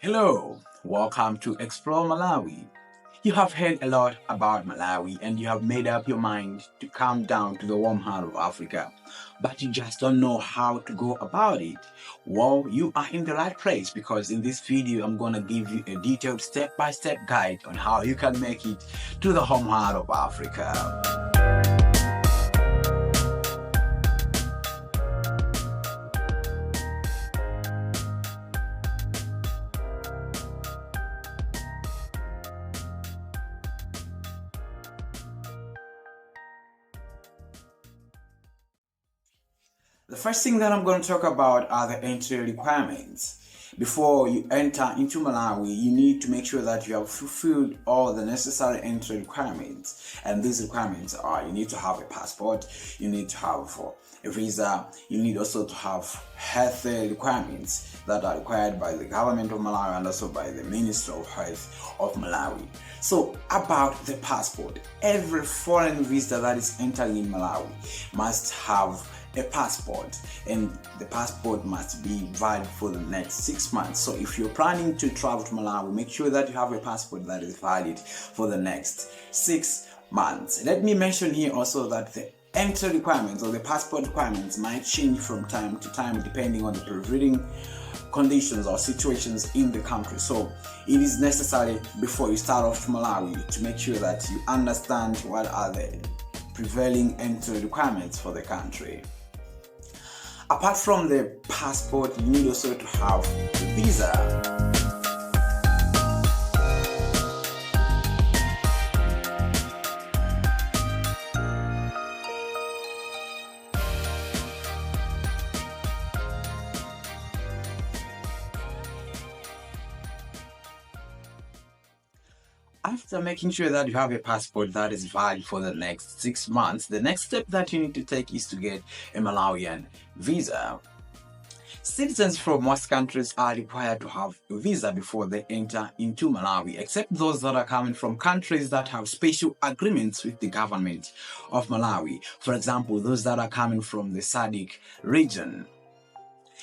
Hello, welcome to Explore Malawi. You have heard a lot about Malawi and you have made up your mind to come down to the warm heart of Africa, but you just don't know how to go about it. Well, you are in the right place because in this video I'm gonna give you a detailed step-by-step guide on how you can make it to the home heart of Africa. The first thing that I'm going to talk about are the entry requirements. Before you enter into Malawi, you need to make sure that you have fulfilled all the necessary entry requirements. And these requirements are: you need to have a passport, you need to have a visa, you need also to have health requirements that are required by the government of Malawi and also by the Ministry of Health of Malawi. So about the passport, every foreign visitor that is entering in Malawi must have a passport, and the passport must be valid for the next 6 months. So if you're planning to travel to Malawi, make sure that you have a passport that is valid for the next 6 months. Let me mention here also that the entry requirements or the passport requirements might change from time to time depending on the prevailing conditions or situations in the country. So it is necessary before you start off to Malawi to make sure that you understand what are the prevailing entry requirements for the country. Apart from the passport, you need also to have a visa. After making sure that you have a passport that is valid for the next 6 months, the next step that you need to take is to get a Malawian visa. Citizens from most countries are required to have a visa before they enter into Malawi, except those that are coming from countries that have special agreements with the government of Malawi. For example, those that are coming from the SADC region.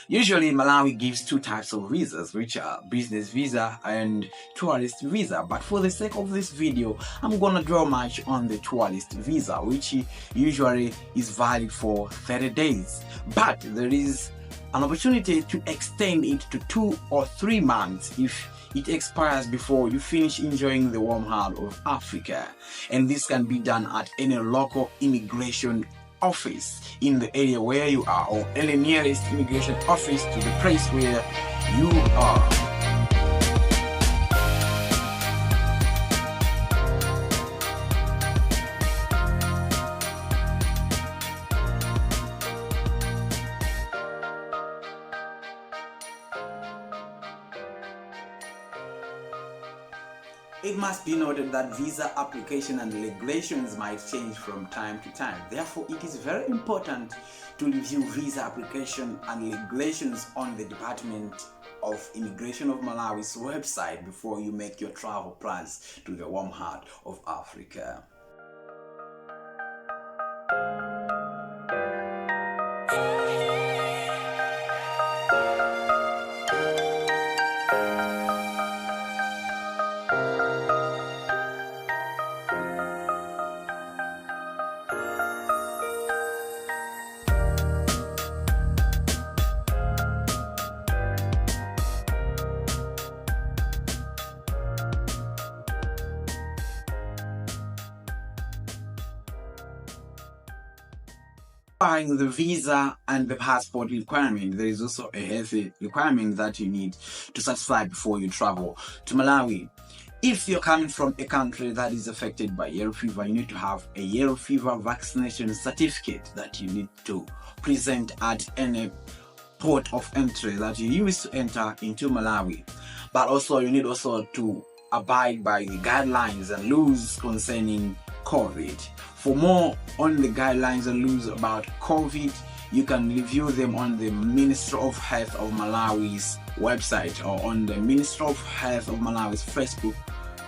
Usually, Malawi gives two types of visas, which are business visa and tourist visa. But for the sake of this video, I'm gonna draw much on the tourist visa, which usually is valid for 30 days. But there is an opportunity to extend it to 2 or 3 months if it expires before you finish enjoying the warm heart of Africa. And this can be done at any local immigration office in the area where you are, or any nearest immigration office to the place where you are. It must be noted that visa application and regulations might change from time to time. Therefore, it is very important to review visa application and regulations on the Department of Immigration of Malawi's website before you make your travel plans to the warm heart of Africa. The visa and the passport requirement, there is also a healthy requirement that you need to satisfy before you travel to Malawi. If you're coming from a country that is affected by yellow fever, you need to have a yellow fever vaccination certificate that you need to present at any port of entry that you use to enter into Malawi. But also you need also to abide by the guidelines and rules concerning COVID. For more on the guidelines and rules about COVID, you can review them on the Ministry of Health of Malawi's website or on the Ministry of Health of Malawi's Facebook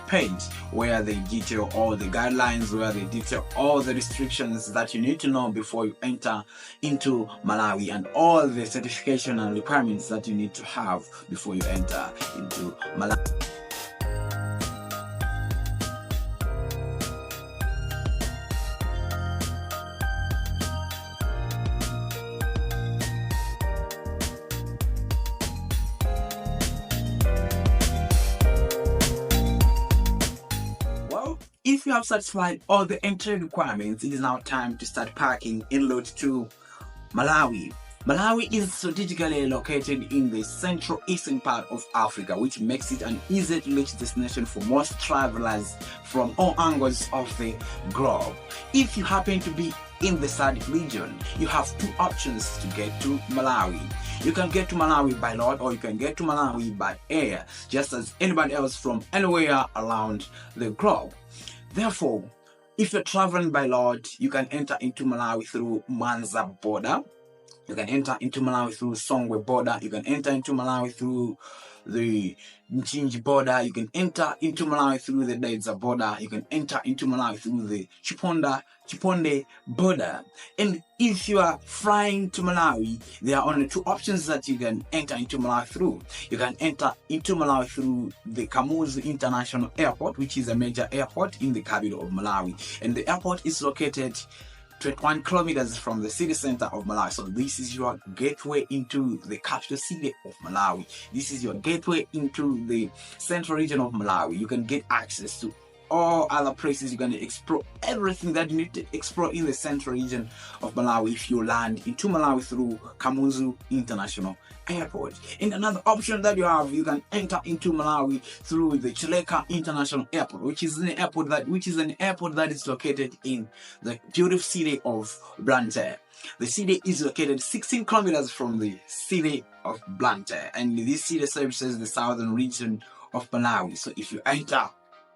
page where they detail all the guidelines, where they detail all the restrictions that you need to know before you enter into Malawi, and all the certification and requirements that you need to have before you enter into Malawi. If you have satisfied all the entry requirements, it is now time to start packing en route to Malawi. Malawi is strategically located in the central eastern part of Africa, which makes it an easy to reach destination for most travelers from all angles of the globe. If you happen to be in the SADC region, you have two options to get to Malawi. You can get to Malawi by road, or you can get to Malawi by air, just as anybody else from anywhere around the globe. Therefore, if you're traveling by road, you can enter into Malawi through Manza border. You can enter into Malawi through Songwe border. You can enter into Malawi through the Nchinji border. You can enter into Malawi through the Dedza border. You can enter into Malawi through the Chiponde border. And if you are flying to Malawi, there are only two options that you can enter into Malawi through. You can enter into Malawi through the Kamuzu International Airport, which is a major airport in the capital of Malawi. And the airport is located 21 kilometers from the city center of Malawi. So this is your gateway into the capital city of Malawi. This is your gateway into the central region of Malawi. You can get access to all other places. You can explore everything that you need to explore in the central region of Malawi if you land into Malawi through Kamuzu International Airport. And another option that you have, you can enter into Malawi through the Chileka International Airport, which is an airport that is located in the beautiful city of Blantyre. The city is located 16 kilometers from the city of Blantyre, and this city services the southern region of Malawi. So if you enter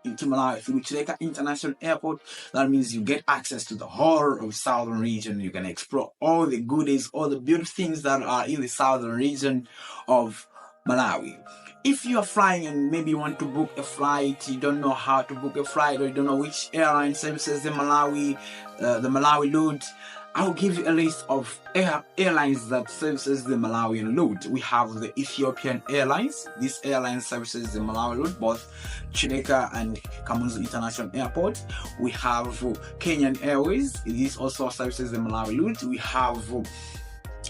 into Malawi through Chileka International Airport, that means you get access to the whole of southern region. You can explore all the goodies, all the beautiful things that are in the southern region of Malawi. If you are flying and maybe you want to book a flight, you don't know how to book a flight, or you don't know which airline services the Malawi route, I'll give you a list of airlines that services the Malawian route. We have the Ethiopian Airlines. This airline services the Malawi route, both Chileka and Kamuzu International Airport. We have Kenyan Airways. This also services the Malawi route. We have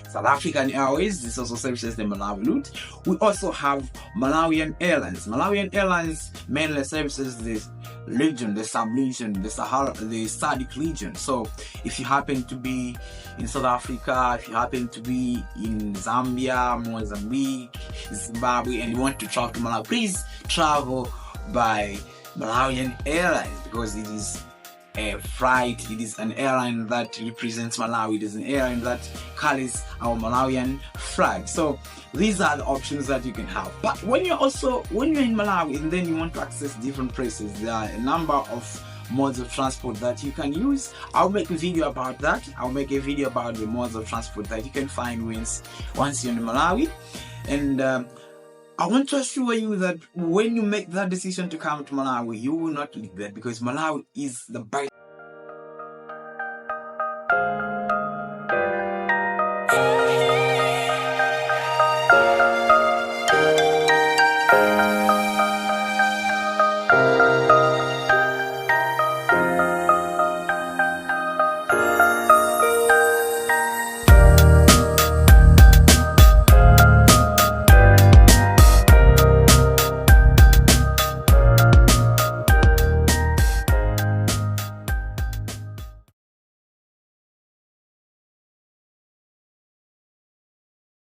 South African Airways. This also services the Malawi route. We also have Malawian Airlines. Malawian Airlines mainly services the region, the sub-region, the SADC region. So if you happen to be in South Africa, if you happen to be in Zambia, Mozambique, Zimbabwe, and you want to travel to Malawi, please travel by Malawian Airlines, because it is a flight, it is an airline that represents Malawi, it is an airline that carries our Malawian flag. So these are the options that you can have. But when you're in Malawi and then you want to access different places, there are a number of modes of transport that you can use. I'll make a video about that. I'll make a video about the modes of transport that you can find once you're in Malawi. And I want to assure you that when you make that decision to come to Malawi, you will not regret, because Malawi is the